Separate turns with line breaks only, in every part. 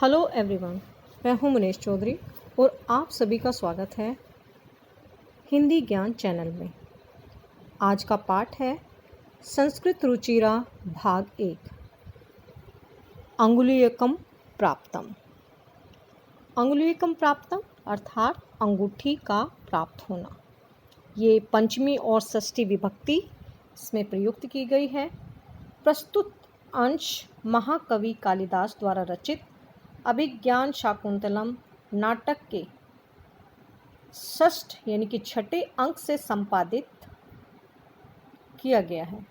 Hello everyone, मैं हूं मुनेश चौधरी और आप सभी का स्वागत है हिंदी ज्ञान चैनल में। आज का पाठ है संस्कृत रुचिरा भाग 1 अंगुलीयकम प्राप्तम। अंगुलीयकम प्राप्तम अर्थात अंगूठी का प्राप्त होना। ये पंचमी और षष्ठी विभक्ति इसमें प्रयुक्त की गई है। प्रस्तुत अंश महाकवि कालिदास द्वारा रचित अभिज्ञान शाकुंतलम नाटक के षष्ठ यानी कि छठे अंक से संपादित किया गया है।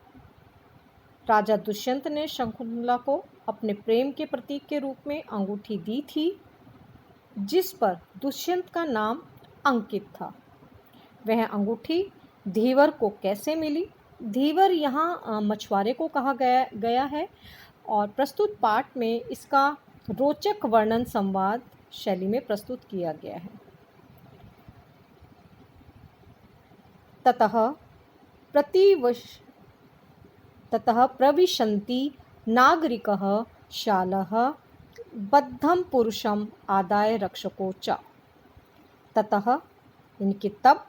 राजा दुष्यंत ने शकुंतला को अपने प्रेम के प्रतीक के रूप में अंगूठी दी थी, जिस पर दुष्यंत का नाम अंकित था। वह अंगूठी धीवर को कैसे मिली? धीवर यहाँ मछुआरे को कहा गया है और प्रस्तुत पाठ में इसका रोचक वर्णन संवाद शैली में प्रस्तुत किया गया है। ततः प्रविशन्ति नागरिकः शालः बद्धं पुरुषम आदाय रक्षको च। ततः इनके तब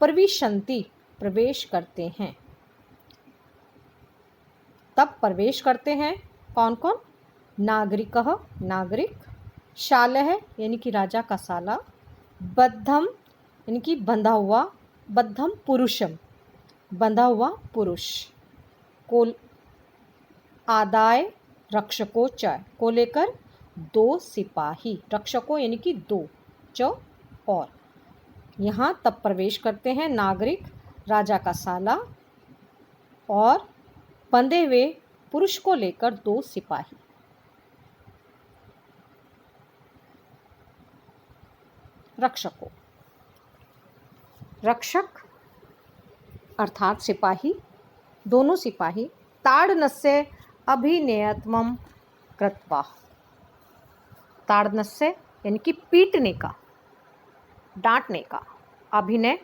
प्रविशन्ति प्रवेश करते हैं। तब प्रवेश करते हैं कौन कौन? नागरिकः नागरिक, शालः यानी कि राजा का साला, बद्धम यानी कि बंधा हुआ, बद्धम पुरुषम बंधा हुआ पुरुष, को आदाय रक्षको च को लेकर दो सिपाही, रक्षको यानी कि दो, च और। यहाँ तब प्रवेश करते हैं नागरिक, राजा का साला और बंधे हुए पुरुष को लेकर दो सिपाही। रक्षकों, रक्षक अर्थात सिपाही, दोनों सिपाही ताड़नस्य अभिनयत्वं कृत्वा, ताड़नस्य यानी कि पीटने का, डांटने का अभिनय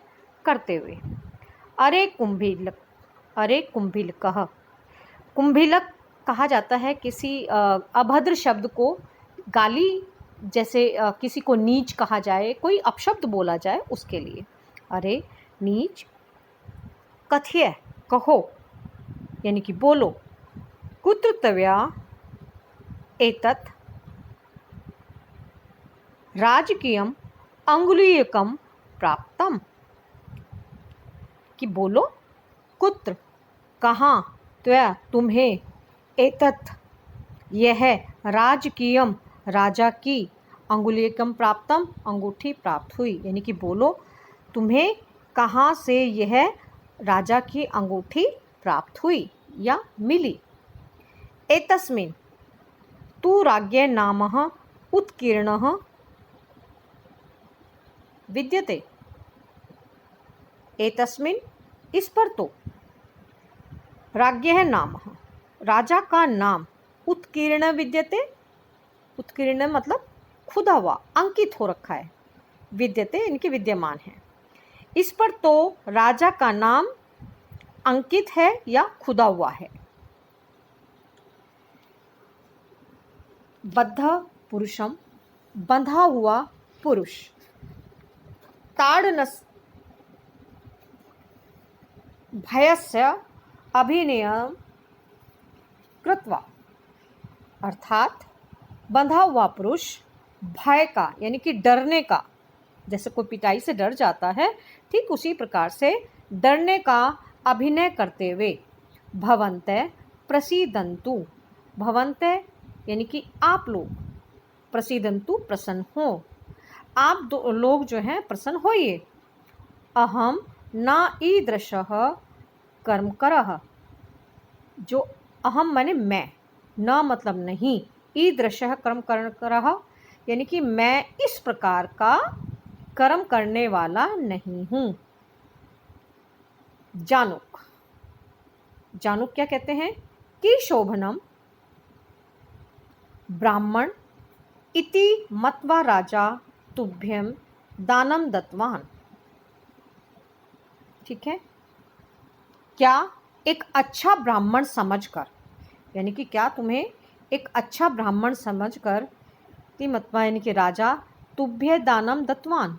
करते हुए। अरे कुंभिलकः, कुंभिलक कहा जाता है किसी अभद्र शब्द को, गाली जैसे किसी को नीच कहा जाए, कोई अपशब्द बोला जाए उसके लिए। अरे नीच, कथ्य कहो यानी कि बोलो, कुत्र तव्या एतत् राजकीयम अंगुलीयकम प्राप्तम, कि बोलो कुत्र कहाँ, त्वया तुम्हें, एतत् यह, राजकीयम राजा की, अंगुलीयकम प्राप्तम अंगूठी प्राप्त हुई, यानी कि बोलो तुम्हें कहाँ से यह राजा की अंगूठी प्राप्त हुई या मिली। एतस्मिन् तु राज्ञ नामः उत्कीर्णः विद्यते। एतस्मिन् इस पर तो, राज्ञ नामः राजा का नाम, उत्कीर्ण विद्यते, उत्कीर्ण मतलब खुदा हुआ, अंकित हो रखा है, विद्यते इनके विद्यमान है। इस पर तो राजा का नाम अंकित है या खुदा हुआ है। बद्ध पुरुषम बंधा हुआ पुरुष, ताड़नस भयस्य अभिनयं कृत्वा, अर्थात बंधा हुआ पुरुष भय का यानी कि डरने का, जैसे कोई पिटाई से डर जाता है, ठीक उसी प्रकार से डरने का अभिनय करते हुए। भवन्ते प्रसीदन्तु, भवन्ते यानी कि आप लोग, प्रसीदन्तु प्रसन्न हो, आप दो लोग जो हैं प्रसन्न होइए। अहम न ईदृशः कर्मकरः, जो अहम माने मैं, न मतलब नहीं, ईदृशः कर्मकरः यानी कि मैं इस प्रकार का कर्म करने वाला नहीं हूँ। जानुक, जानुक क्या कहते हैं कि शोभनम ब्राह्मण इति मत्वा राजा तुभ्यम दानम दत्तवान। ठीक है, क्या एक अच्छा ब्राह्मण समझकर, यानी कि क्या तुम्हें एक अच्छा ब्राह्मण समझकर मत्वा यानी कि राजा, तुभ्य दानम दत्तवान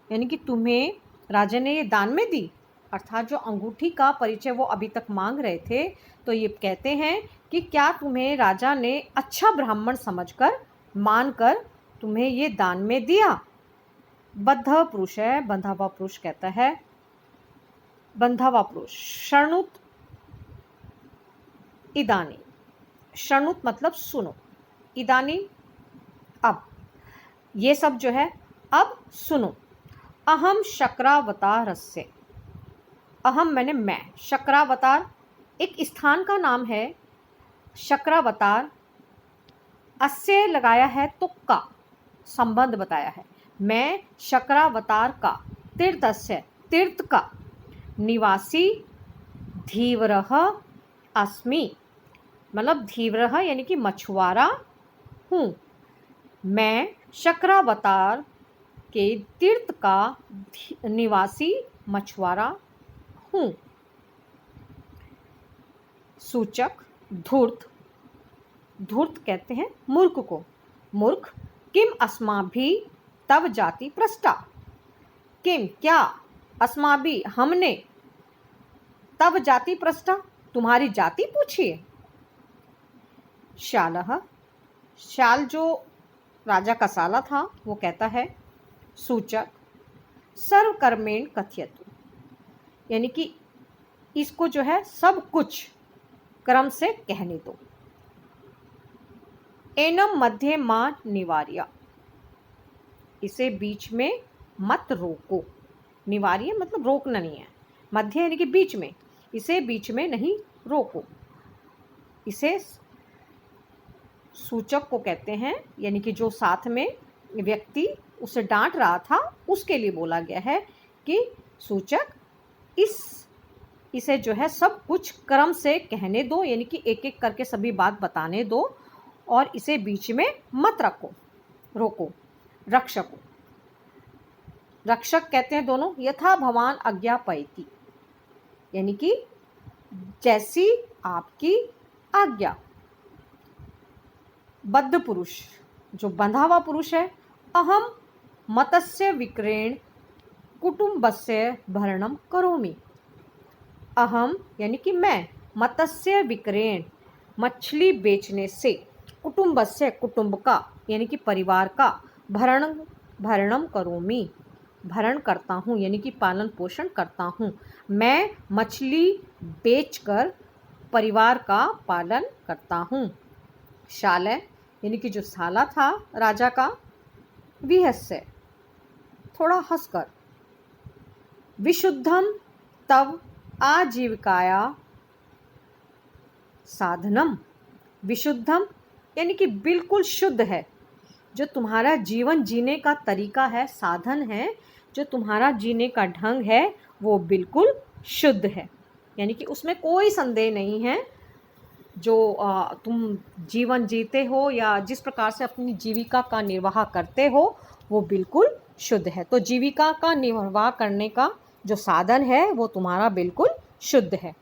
यानी कि तुम्हें राजा ने ये दान में दी। अर्थात जो अंगूठी का परिचय वो अभी तक मांग रहे थे, तो ये कहते हैं कि क्या तुम्हें राजा ने अच्छा ब्राह्मण समझकर मानकर तुम्हें ये दान में दिया। बद्ध पुरुष है, बंधा हुआ पुरुष कहता है, बंधा हुआ पुरुष शरणुत इदानी, शरणुत मतलब सुनो, इदानी अब, ये सब जो है अब सुनो। अहम शक्रावतारस्य, अहम मैंने मैं, शक्रावतार एक स्थान का नाम है। शक्रावतार अस्य लगाया है तो का संबंध बताया है। मैं शक्रावतार का, तीर्थस्य तीर्थ का, निवासी धीवरः अस्मि मतलब धीवरः यानी कि मछुआरा हूँ। मैं शक्रावतार के तीर्थ का निवासी मछुआरा हूँ। सूचक धूर्त, धूर्त कहते हैं मूर्ख को। मूर्ख, किम अस्माभि तव जाति पृष्ठा, किम क्या, अस्माभि हमने, तव जाति पृष्ठा तुम्हारी जाति पूछी है। शालः, शाल जो राजा का साला था वो कहता है। सूचक सर्वकर्मेण कथयतु यानी कि इसको जो है सब कुछ क्रम से कहने दो। एनम मध्य मां निवार्य, इसे बीच में मत रोको। निवार्य मतलब रोकना नहीं है, मध्य यानी कि बीच में, इसे बीच में नहीं रोको। इसे सूचक को कहते हैं, यानी कि जो साथ में व्यक्ति उसे डांट रहा था उसके लिए बोला गया है कि सूचक इसे जो है सब कुछ क्रम से कहने दो, यानी कि एक एक करके सभी बात बताने दो और इसे बीच में मत रोको। रक्षको, रक्षक कहते हैं दोनों, यथा भवान आज्ञापयति यानी कि जैसी आपकी आज्ञा। बद्ध पुरुष जो बंधा हुआ पुरुष है, अहम मत्स्य विक्रयण कुटुंबस्य भरणम करोमि। अहम यानी कि मैं, मत्स्य विक्रयण मछली बेचने से, कुटुंबस्य कुटुंब का यानी कि परिवार का, भरणम करोमि भरण करता हूँ यानी कि पालन पोषण करता हूँ। मैं मछली बेचकर परिवार का पालन करता हूँ। शालय यानी कि जो साला था राजा का, विहस्य थोड़ा हंसकर, विशुद्धम तव आजीविकाया साधनम, विशुद्धम यानी कि बिल्कुल शुद्ध है, जो तुम्हारा जीवन जीने का तरीका है, साधन है, जो तुम्हारा जीने का ढंग है वो बिल्कुल शुद्ध है, यानी कि उसमें कोई संदेह नहीं है। जो तुम जीवन जीते हो या जिस प्रकार से अपनी जीविका का निर्वाह करते हो वो बिल्कुल शुद्ध है। तो जीविका का निर्वाह करने का जो साधन है वो तुम्हारा बिल्कुल शुद्ध है।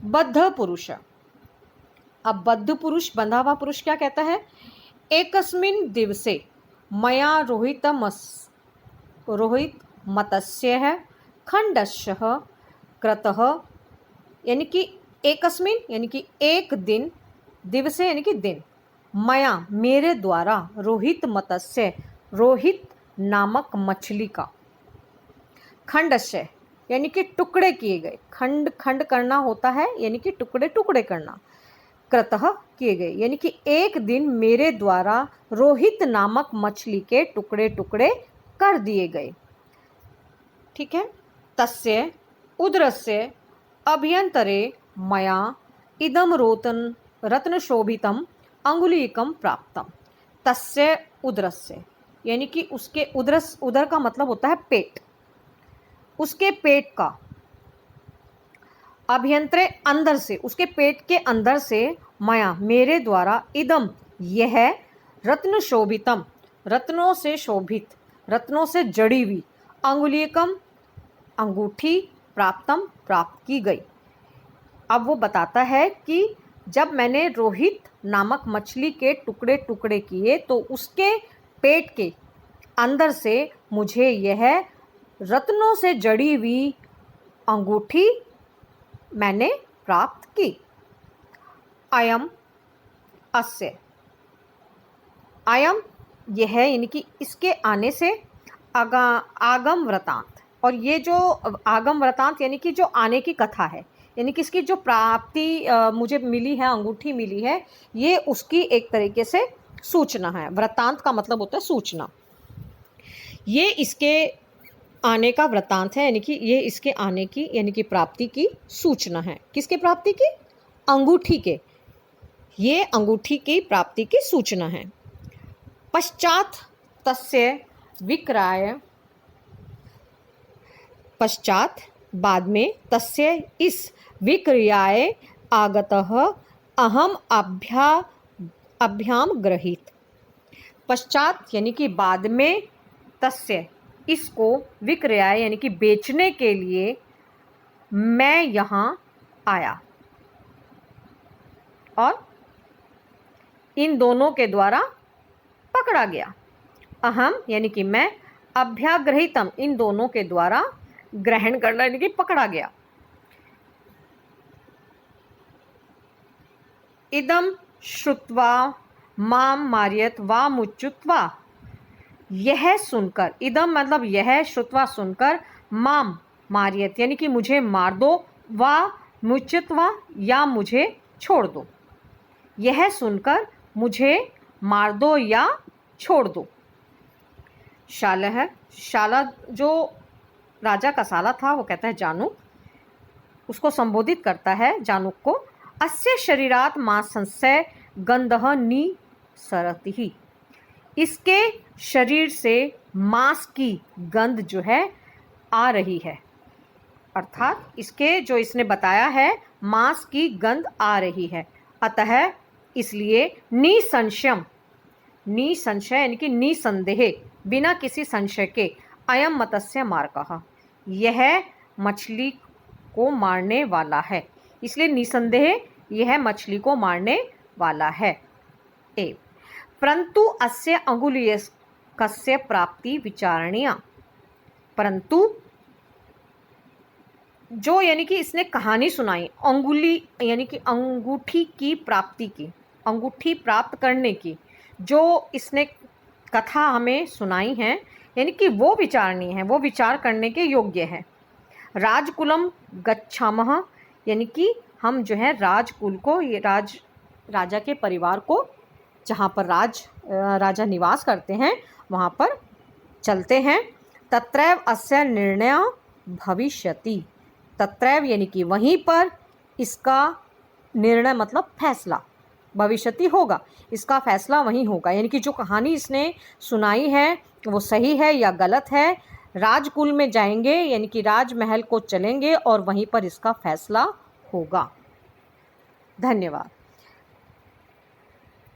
बद्ध पुरुष, अब बद्ध पुरुष, बंधा हुआ पुरुष क्या कहता है, एकस्मिन् दिवसे मया रोहित मत्स्य खंडस्य कृतः यानी कि एकस्मिन् यानी कि एक दिन, दिवसे यानी कि दिन, मया मेरे द्वारा, रोहित मत्स्य रोहित नामक मछली का, खंडस्य यानी कि टुकड़े किए गए, खंड खंड करना होता है यानी कि टुकड़े टुकड़े करना, कृतः किए गए यानी कि एक दिन मेरे द्वारा रोहित नामक मछली के टुकड़े टुकड़े कर दिए गए। ठीक है। तस्य उदरस्य अभ्यंतरे मया इदम रत्नशोभितम अंगुलीकम प्राप्तम। तस्य उदरस्य यानी कि उसके उदर का मतलब होता है पेट, उसके पेट का, अभ्यंतरे अंदर से, उसके पेट के अंदर से, मया मेरे द्वारा, इदम यह, रत्नशोभितम रत्नों से शोभित, रत्नों से जड़ी हुई, अंगुलीकम अंगूठी, प्राप्त की गई। अब वो बताता है कि जब मैंने रोहित नामक मछली के टुकड़े टुकड़े किए तो उसके पेट के अंदर से मुझे यह रत्नों से जड़ी हुई अंगूठी मैंने प्राप्त की। अयम अस्य, अयम यह यानी कि इसके आने से आगम वृतांत, और ये जो आगम वृतांत यानी कि जो आने की कथा है, यानी कि इसकी जो प्राप्ति मुझे मिली है, अंगूठी मिली है, ये उसकी एक तरीके से सूचना है। वृतांत का मतलब होता है सूचना। ये इसके आने का वृतांत है, यानी कि ये इसके आने की यानी कि प्राप्ति की सूचना है। किसके प्राप्ति की? अंगूठी के। ये अंगूठी की प्राप्ति की सूचना है। पश्चात तस्य विक्राय, पश्चात बाद में, तस्य इस विक्रियाय आगतः अहम अभ्याम गृहीत। पश्चात यानी कि बाद में, तस्य इसको, विक्रियाय यानी कि बेचने के लिए, मैं यहाँ आया और इन दोनों के द्वारा पकड़ा गया। अहम यानी कि मैं, अभ्याग्रहितम इन दोनों के द्वारा ग्रहण करना यानी कि पकड़ा गया। इदम श्रुत्वा माम मार्यत वा मुच्युत्वा, यह सुनकर, इदम मतलब यह, श्रुत्वा सुनकर, माम मार्यत यानी कि मुझे मार दो, वा मुच्युत्वा या मुझे छोड़ दो। यह सुनकर मुझे मार दो या छोड़ दो। शालह, शाला जो राजा का साला था वो कहता है जानुक, उसको संबोधित करता है जानुक को। अस्य शरीरात मांसस्य गंधः निसरति, इसके शरीर से मांस की गंध जो है आ रही है, अर्थात इसके जो इसने बताया है मांस की गंध आ रही है। अतः इसलिए निसंशयम, निसंशय यानी कि निसंदेह, बिना किसी संशय के, अयम मत्स्य मारकः, यह मछली को मारने वाला है। इसलिए निसंदेह यह मछली को मारने वाला है। ए परंतु अस्य अंगुलीयकस्य प्राप्ति विचारणीया, परंतु जो यानी कि इसने कहानी सुनाई, अंगुली यानी कि अंगूठी की प्राप्ति की, अंगूठी प्राप्त करने की जो इसने कथा हमें सुनाई है, यानी कि वो विचारणीय है, वो विचार करने के योग्य है। राजकुलम गच्छामः, यानी कि हम जो है राजकुल को, ये राजा के परिवार को, जहाँ पर राजा निवास करते हैं वहाँ पर चलते हैं। तत्रैव अस्य निर्णय भविष्यति, तत्रैव यानी कि वहीं पर इसका निर्णय मतलब फैसला, भविष्यति होगा, इसका फैसला वहीं होगा, यानी कि जो कहानी इसने सुनाई है वो सही है या गलत है। राजकुल में जाएंगे यानी कि राजमहल को चलेंगे और वहीं पर इसका फैसला होगा। धन्यवाद।